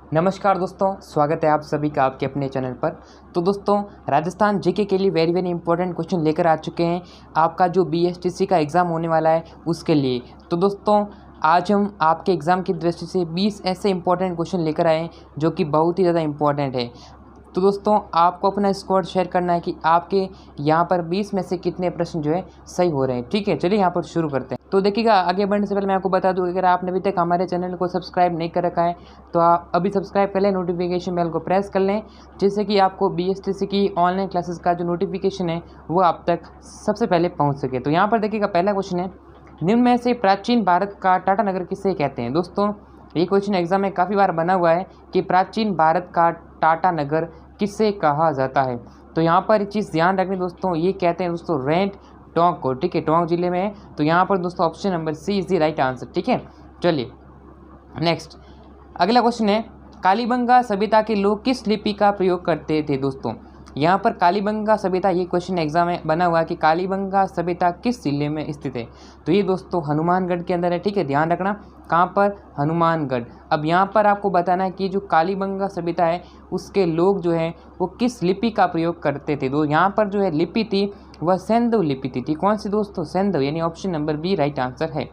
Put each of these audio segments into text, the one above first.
नमस्कार दोस्तों, स्वागत है आप सभी का आपके अपने चैनल पर। तो दोस्तों, राजस्थान जीके के लिए वेरी वेरी इंपॉर्टेंट क्वेश्चन लेकर आ चुके हैं आपका जो बीएसटीसी का एग्ज़ाम होने वाला है उसके लिए। तो दोस्तों, आज हम आपके एग्ज़ाम की दृष्टि से 20 ऐसे इंपॉर्टेंट क्वेश्चन लेकर आए हैं जो कि बहुत ही ज़्यादा इंपॉर्टेंट है। तो दोस्तों, आपको अपना स्कोर शेयर करना है कि आपके यहाँ पर 20 में से कितने प्रश्न जो है सही हो रहे हैं। ठीक है, चलिए यहाँ पर शुरू करते हैं। तो देखिएगा, आगे बढ़ने से पहले मैं आपको बता दूं, अगर आपने अभी तक हमारे चैनल को सब्सक्राइब नहीं कर रखा है तो आप अभी सब्सक्राइब कर लें, नोटिफिकेशन बेल को प्रेस कर लें, जिससे कि आपको बीएसटीसी की ऑनलाइन क्लासेस का जो नोटिफिकेशन है वो आप तक सबसे पहले पहुँच सके। तो यहाँ पर देखिएगा, पहला क्वेश्चन है, निम्न में से प्राचीन भारत का टाटा नगर किसे कहते हैं। दोस्तों, ये क्वेश्चन एग्जाम में काफ़ी बार बना हुआ है कि प्राचीन भारत का टाटा नगर किसे कहा जाता है। तो यहाँ पर एक चीज़ ध्यान रखनी दोस्तों, ये कहते हैं दोस्तों रेंट टोंक को। ठीक है, टोंक जिले में है। तो यहाँ पर दोस्तों option number C is the right answer. ठीक है, चलिए नेक्स्ट, अगला क्वेश्चन है, कालीबंगा सभ्यता के लोग किस लिपि का प्रयोग करते थे। दोस्तों, यहाँ पर कालीबंगा सभ्यता, ये क्वेश्चन एग्जाम में बना हुआ है कि कालीबंगा सभ्यता किस जिले में स्थित है। तो ये दोस्तों हनुमानगढ़ के अंदर है। ठीक है, ध्यान रखना, कहाँ पर, हनुमानगढ़। अब यहाँ पर आपको बताना है कि जो कालीबंगा सभ्यता है उसके लोग जो हैं वो किस लिपि का प्रयोग करते थे। तो यहाँ पर जो है लिपि थी वह सेंधव लिपि थी। कौन सी दोस्तों, सेंधव, यानी option number B right answer है।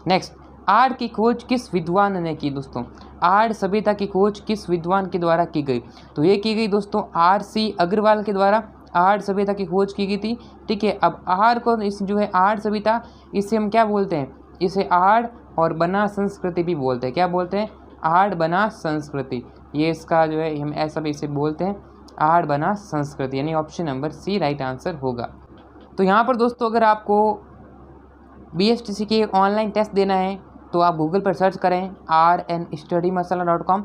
नेक्स्ट, आर्ट की खोज किस विद्वान ने की। दोस्तों, आर्ट सभ्यता की खोज किस विद्वान के द्वारा की गई। तो ये की गई दोस्तों आर.सी. अग्रवाल के द्वारा आर्ट सभ्यता की खोज की गई थी। ठीक है, अब आर्ट को इस जो है आर्ट सभ्यता, इसे हम क्या बोलते हैं, इसे आर्ट और बना संस्कृति भी बोलते हैं। क्या बोलते हैं, आर्ट बना संस्कृति। ये इसका जो है हम ऐसा भी इसे बोलते हैं, आर्ट बना संस्कृति, यानी option number C right answer होगा। तो यहाँ पर दोस्तों, अगर आपको बीएसटीसी के ऑनलाइन टेस्ट देना है तो आप गूगल पर सर्च करें rnstudymasala.com,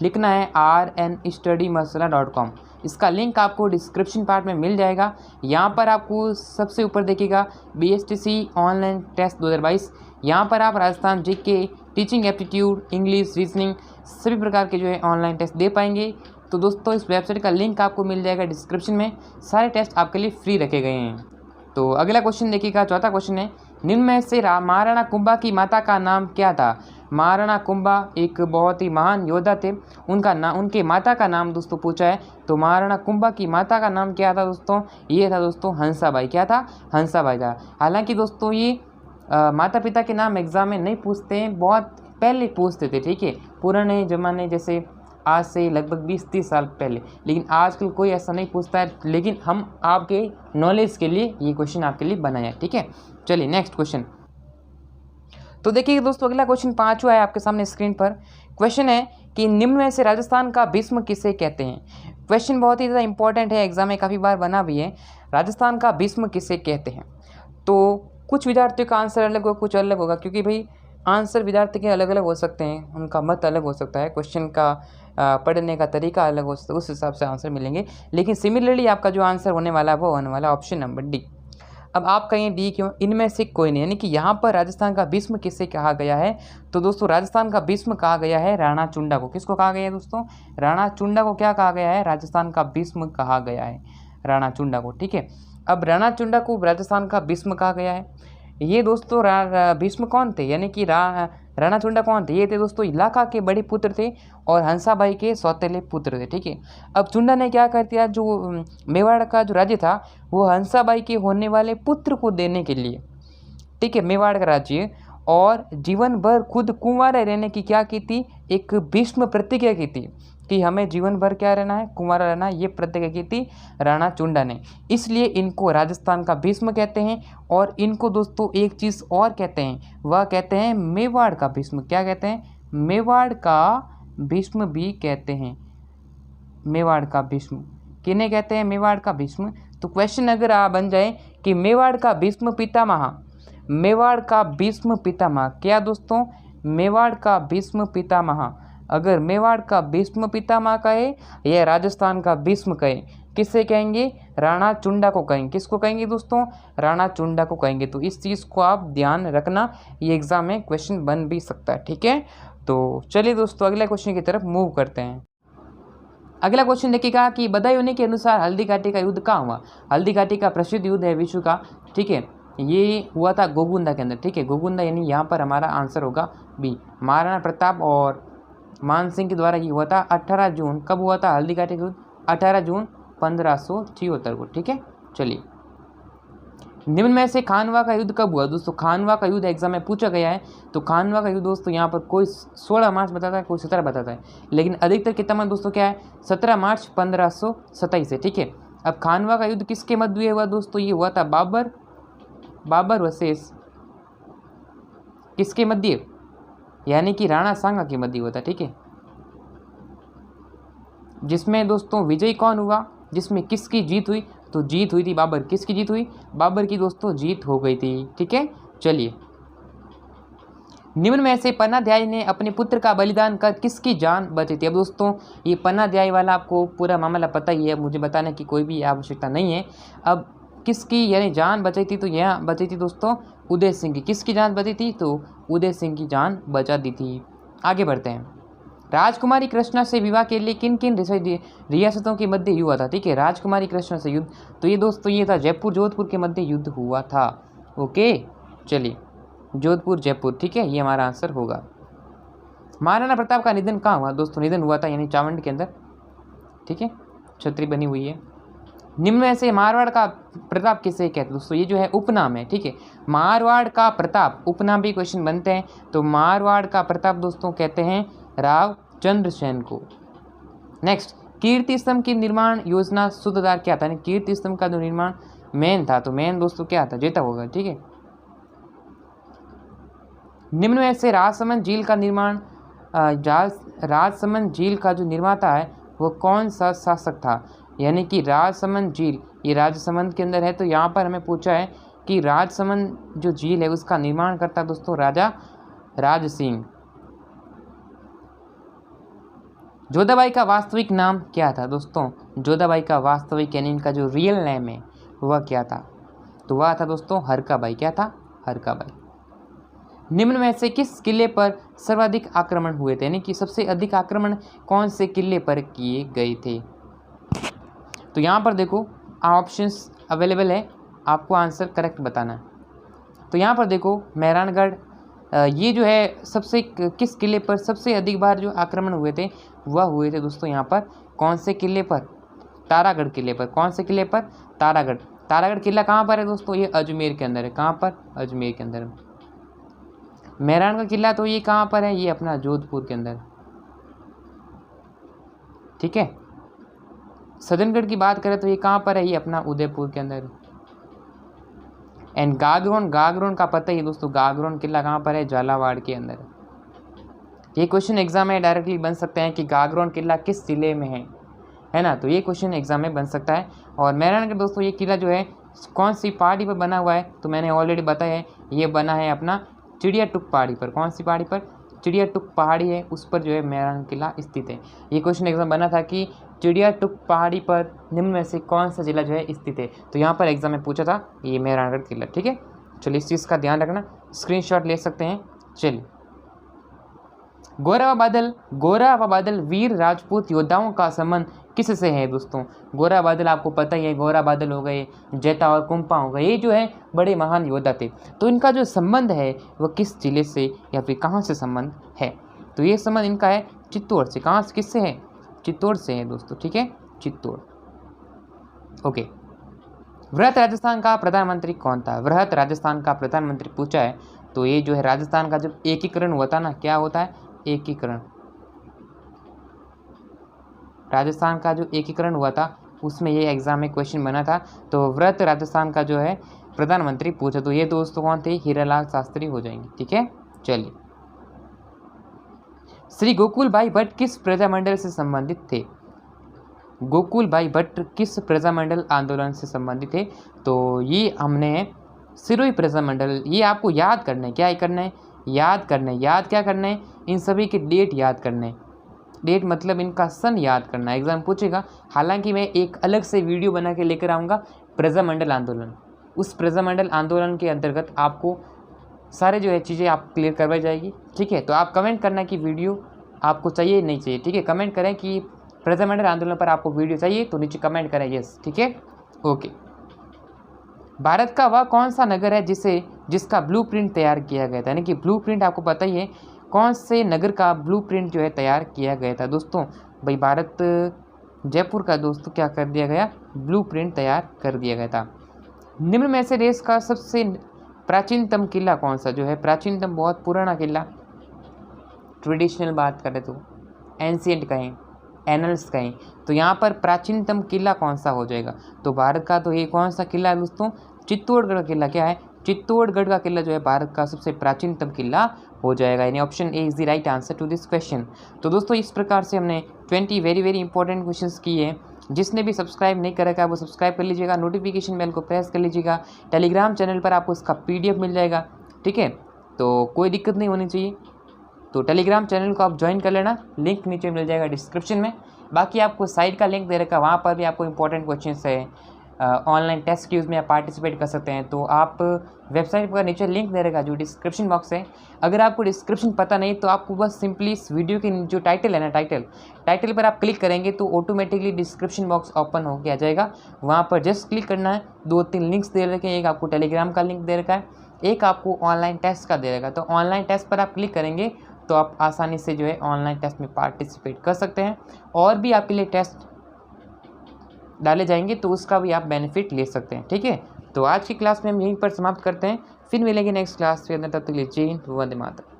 लिखना है rnstudymasala.com। इसका लिंक आपको डिस्क्रिप्शन पार्ट में मिल जाएगा। यहाँ पर आपको सबसे ऊपर देखिएगा बीएसटीसी ऑनलाइन टेस्ट 2022। यहाँ पर आप Rajasthan GK, teaching aptitude, English, reasoning सभी प्रकार के जो है ऑनलाइन टेस्ट दे पाएंगे। तो दोस्तों, इस वेबसाइट का लिंक आपको मिल जाएगा डिस्क्रिप्शन में। सारे टेस्ट आपके लिए फ्री रखे गए हैं। तो अगला क्वेश्चन देखिएगा, चौथा क्वेश्चन है, निम्न में से महाराणा कुंभा की माता का नाम क्या था। महाराणा कुंभा एक बहुत ही महान योद्धा थे, उनके माता का नाम दोस्तों पूछा है। तो महाराणा कुंभा की माता का नाम क्या था दोस्तों, ये था दोस्तों हंसाबाई। क्या था, हंसाबाई था। हालांकि दोस्तों ये माता पिता के नाम एग्जाम में नहीं पूछते हैं, बहुत पहले पूछते थे। ठीक है, पुराने ज़माने जैसे आज से लगभग 20-30 साल पहले, लेकिन आजकल कोई ऐसा नहीं पूछता है। लेकिन हम आपके नॉलेज के लिए ये क्वेश्चन आपके लिए बनाया है। ठीक है, चलिए नेक्स्ट क्वेश्चन। तो देखिए दोस्तों, अगला क्वेश्चन पांचवा है आपके सामने स्क्रीन पर। क्वेश्चन है कि निम्न में से राजस्थान का भीष्म किसे कहते हैं। क्वेश्चन बहुत ही ज़्यादा इंपॉर्टेंट है, एग्जाम में काफ़ी बार बना भी है। राजस्थान का भीष्म किसे कहते हैं। तो कुछ विद्यार्थियों का आंसर अलग होगा, कुछ अलग होगा, क्योंकि भाई आंसर विद्यार्थी के अलग अलग हो सकते हैं, उनका मत अलग हो सकता है, क्वेश्चन का पढ़ने का तरीका अलग हो सकता है, उस हिसाब से आंसर मिलेंगे। लेकिन सिमिलरली आपका जो आंसर होने वाला है वो होने वाला ऑप्शन नंबर डी। अब आप कहें डी क्यों, इनमें से कोई नहीं, यानी कि यहाँ पर राजस्थान का भीष्म किसे कहा गया है। तो दोस्तों, राजस्थान का भीष्म कहा गया है राणा चुंडा को। किसको कहा गया है दोस्तों, राणा चुंडा को क्या कहा गया है, राजस्थान का भीष्म कहा गया है, राणा चुंडा को। ठीक है, अब राणा चुंडा को राजस्थान का भीष्म कहा गया है। ये दोस्तों भीष्म कौन थे, यानी कि राणा चुंडा कौन थे, ये थे दोस्तों इलाका के बड़े पुत्र थे और हंसाबाई के सौतेले पुत्र थे। ठीक है, अब चुंडा ने क्या कर दिया, जो मेवाड़ का जो राज्य था वो हंसाबाई के होने वाले पुत्र को देने के लिए, ठीक है, मेवाड़ का राज्य, और जीवन भर खुद कुंवारा रहने की क्या की थी, एक भीष्म प्रतिज्ञा की थी कि हमें जीवन भर क्या रहना है, कुंवारा रहना है। ये प्रतिज्ञा की थी राणा चुंडा ने, इसलिए इनको राजस्थान का भीष्म कहते हैं। और इनको दोस्तों एक चीज़ और कहते हैं, वह कहते हैं मेवाड़ का भीष्म। क्या कहते हैं, मेवाड़ का भीष्म भी कहते हैं। मेवाड़ का भीष्म किन्हें कहते हैं, मेवाड़ का भीष्म। तो क्वेश्चन अगर आ बन जाए कि मेवाड़ का भीष्म पितामह, मेवाड़ का भीष्म पितामह क्या दोस्तों, मेवाड़ का भीष्म पितामह, अगर मेवाड़ का भीष्म पितामह कहे या राजस्थान का भीष्म कहे, किससे कहेंगे, राणा चुंडा को कहेंगे। किसको कहेंगे दोस्तों, राणा चुंडा को कहेंगे। तो इस चीज़ को आप ध्यान रखना, ये एग्जाम में क्वेश्चन बन भी सकता है। ठीक है, तो चलिए दोस्तों अगले क्वेश्चन की तरफ मूव करते हैं। अगला क्वेश्चन देखिएगा कि बदायूं के अनुसार हल्दी घाटी का युद्ध कहाँ हुआ। हल्दी घाटी का प्रसिद्ध युद्ध है विश्व का। ठीक है, ये हुआ था गोगुंदा के अंदर। ठीक है, गोगुंदा, यानी यहाँ पर हमारा आंसर होगा बी, महाराणा प्रताप और मान सिंह के द्वारा ये हुआ था 18 जून, कब हुआ था हल्दी घाटी का युद्ध? 18 जून 1576 को, ठीक है। चलिए, निम्न में से खानवा का युद्ध कब हुआ? दोस्तों खानवा का युद्ध एग्जाम में पूछा गया है, तो खानवा का युद्ध दोस्तों यहाँ पर कोई 16 मार्च बताता है, कोई 17 बताता है, लेकिन अधिकतर कितना दोस्तों क्या है? 17 मार्च 1527 है, ठीक है। अब खानवा का युद्ध किसके मध्य हुआ दोस्तों? ये हुआ था बाबर वर्सेस किसके मध्य? यानी कि राणा सांगा के मध्य हुआ था, ठीक है। जिसमें दोस्तों विजयी कौन हुआ? जिसमें किसकी जीत हुई? तो जीत हुई थी बाबर। किसकी जीत हुई? बाबर की दोस्तों जीत हो गई थी, ठीक है। चलिए, निम्न में से पन्नाध्याय ने अपने पुत्र का बलिदान कर किसकी जान बचाई थी? अब दोस्तों ये पन्नाध्याय वाला आपको पूरा मामला पता ही है, मुझे बताने की कोई भी आवश्यकता नहीं है। अब किसकी यानी जान बचाई थी? तो यहाँ बची थी दोस्तों उदय सिंह की। किसकी जान बची थी? तो उदय सिंह की जान बचा दी थी। आगे बढ़ते हैं। राजकुमारी कृष्णा से विवाह के लिए किन किन रियासतों के मध्य हुआ था? ठीक है, राजकुमारी कृष्णा से युद्ध, तो ये दोस्तों ये था जयपुर जोधपुर के मध्य युद्ध हुआ था। ओके, चलिए, जोधपुर जयपुर, ठीक है, ये हमारा आंसर होगा। महाराणा प्रताप का निधन कहाँ हुआ? दोस्तों निधन हुआ था यानी चावंड के अंदर, ठीक है, छतरी बनी हुई है। निम्न में से मारवाड़ का प्रताप किसे कहते हैं? दोस्तों ये जो है उपनाम है, ठीक है। मारवाड़ का प्रताप उपनाम भी क्वेश्चन बनते हैं, तो मारवाड़ का प्रताप दोस्तों कहते हैं राव चंद्रसेन को। नेक्स्ट, कीर्ति स्तंभ की निर्माण योजना सूत्रधार क्या था? कीर्ति स्तंभ का जो निर्माण मेन था, तो मेन दोस्तों क्या था? जेता होगा, ठीक है। निम्न में से राजसमंद झील का निर्माण राजसमंद झील का जो निर्माता है वो कौन सा शासक था? यानी कि राजसमंद झील ये राजसमंद के अंदर है, तो यहाँ पर हमें पूछा है कि राजसमंद जो झील है उसका निर्माण करता दोस्तों राजा राज सिंह। जोधाबाई का वास्तविक नाम क्या था? दोस्तों जोधाबाई का वास्तविक यानी इनका जो रियल नेम है वह क्या था? तो वह था दोस्तों हरकाबाई। क्या था? हरकाबाई। निम्न में से किस किले पर सर्वाधिक आक्रमण हुए थे? यानी कि सबसे अधिक आक्रमण कौन से किले पर किए गए थे? तो यहाँ पर देखो ऑप्शंस अवेलेबल है, आपको आंसर करेक्ट बताना है। तो यहाँ पर देखो मेहरानगढ़, ये जो है सबसे किस किले पर सबसे अधिक बार जो आक्रमण हुए थे वह हुए थे दोस्तों यहाँ पर कौन से किले पर? तारागढ़ किले पर। कौन से किले पर? तारागढ़। तारागढ़ किला कहाँ पर है दोस्तों? ये अजमेर के अंदर है। कहाँ पर? अजमेर के अंदर। मेहरानगढ़ किला तो ये कहाँ पर है? ये अपना जोधपुर के अंदर, ठीक है। सज्जनगढ़ की बात करें तो ये कहाँ पर है? ये अपना उदयपुर के अंदर। एंड गागरोन का पता ही दोस्तों, गागरोन किला कहाँ पर है? झालावाड़ के अंदर। ये क्वेश्चन एग्जाम में डायरेक्टली बन सकते हैं कि गागरोन किला किस जिले में है ना, तो ये क्वेश्चन एग्जाम में बन सकता है। और मेहरानगढ़ दोस्तों ये किला जो है कौन सी पहाड़ी पर बना हुआ है? तो मैंने ऑलरेडी बताया है, ये बना है अपना चिड़िया टुक पहाड़ी पर। कौन सी पहाड़ी पर? चिड़िया टुक पहाड़ी है, उस पर जो है मेहरानगढ़ किला स्थित है। ये क्वेश्चन एग्जाम बना था कि चिड़िया टुक पहाड़ी पर निम्न में से कौन सा जिला जो है स्थित है, तो यहाँ पर एग्जाम में पूछा था ये मेहरानगढ़ किला, ठीक है। चलिए इस चीज़ का ध्यान रखना, स्क्रीनशॉट ले सकते हैं। चलिए, गोरा व बादल वीर राजपूत योद्धाओं का संबंध किससे है दोस्तों? गोरा बादल आपको पता ही है, गोरा बादल हो गए, जैता और कुंपा हो गए, ये जो है बड़े महान योद्धा थे। तो इनका जो संबंध है वह किस जिले से या फिर कहाँ से संबंध है? तो ये संबंध इनका है चित्तौड़ से। कहाँ से, किससे है? चित्तौड़ से है दोस्तों, ठीक है, चित्तौड़। ओके, वृहत राजस्थान का प्रधानमंत्री कौन था? वृहत राजस्थान का प्रधानमंत्री पूछा है, तो ये जो है राजस्थान का जब एकीकरण हुआ था ना, क्या होता है? एकीकरण। राजस्थान का जो एकीकरण हुआ था उसमें ये एग्जाम में क्वेश्चन बना था, तो वृहत राजस्थान का जो है प्रधानमंत्री पूछा, तो ये दोस्तों कौन थे? हीरालाल शास्त्री हो जाएंगे, ठीक है। चलिए, श्री गोकुल भाई भट्ट किस प्रजामंडल से संबंधित थे? गोकुल भाई भट्ट किस प्रजामंडल आंदोलन से संबंधित थे? तो ये हमने सिरोही प्रजामंडल, ये आपको याद करना है। क्या करना है? याद करना है। याद क्या करना है? इन सभी के डेट याद करने। डेट मतलब इनका सन याद करना, एग्जाम पूछेगा। हालांकि मैं एक अलग से वीडियो बना के लेकर आऊँगा प्रजामंडल आंदोलन, उस प्रजामंडल आंदोलन के अंतर्गत आपको सारे जो है चीज़ें आप क्लियर करवाई जाएगी, ठीक है। तो आप कमेंट करना कि वीडियो आपको चाहिए नहीं चाहिए, ठीक है। कमेंट करें कि प्रजामंडल आंदोलन पर आपको वीडियो चाहिए, तो नीचे कमेंट करें यस, ठीक है। ओके, भारत का वह कौन सा नगर है जिसका ब्लूप्रिंट तैयार किया गया था? यानी कि ब्लूप्रिंट आपको पता ही है कौन से नगर का ब्लूप्रिंट जो है तैयार किया गया था। दोस्तों भाई भारत जयपुर का दोस्तों क्या कर दिया गया, ब्लूप्रिंट तैयार कर दिया गया था। निम्न में से देश का सबसे प्राचीनतम किला कौन सा, जो है प्राचीनतम बहुत पुराना किला, ट्रेडिशनल बात करें तो एंशियंट कहें, एनल्स कहें, तो यहाँ पर प्राचीनतम किला कौन सा हो जाएगा। तो भारत का तो ये कौन सा किला है दोस्तों, चित्तौड़गढ़ का किला। क्या है, चित्तौड़गढ़ का किला जो है भारत का सबसे प्राचीनतम किला हो जाएगा। यानी option A is the right answer to this question. तो दोस्तों इस प्रकार से हमने 20 वेरी वेरी इंपॉर्टेंट क्वेश्चंस किए हैं। जिसने भी सब्सक्राइब नहीं कर रखा है वो सब्सक्राइब कर लीजिएगा, नोटिफिकेशन बेल को प्रेस कर लीजिएगा। टेलीग्राम चैनल पर आपको इसका PDF मिल जाएगा, ठीक है, तो कोई दिक्कत नहीं होनी चाहिए। तो टेलीग्राम चैनल को आप ज्वाइन कर लेना, लिंक नीचे मिल जाएगा डिस्क्रिप्शन में। बाकी आपको साइट का लिंक दे रखा है, वहाँ पर भी आपको इंपॉर्टेंट क्वेश्चंस है, ऑनलाइन टेस्ट क्यूज में आप पार्टिसिपेट कर सकते हैं। तो आप वेबसाइट पर नीचे लिंक दे रखा जो डिस्क्रिप्शन बॉक्स है। अगर आपको डिस्क्रिप्शन पता नहीं तो आपको बस सिंपली इस वीडियो की जो टाइटल है ना, टाइटल पर आप क्लिक करेंगे तो ऑटोमेटिकली डिस्क्रिप्शन बॉक्स ओपन होकर आ जाएगा। वहाँ पर जस्ट क्लिक करना है, 2-3 लिंक्स दे रखे हैं, एक आपको टेलीग्राम का लिंक दे रखा है, एक आपको ऑनलाइन टेस्ट का दे रखा है। तो ऑनलाइन टेस्ट पर आप क्लिक करेंगे तो आप आसानी से जो है ऑनलाइन टेस्ट में पार्टिसिपेट कर सकते हैं। और भी आपके लिए टेस्ट डाले जाएंगे तो उसका भी आप बेनिफिट ले सकते हैं, ठीक है। तो आज की क्लास में हम यहीं पर समाप्त करते हैं, फिर मिलेंगे नेक्स्ट क्लास। फिर तब तक के लिए जय हिंद, वंदे मातरम।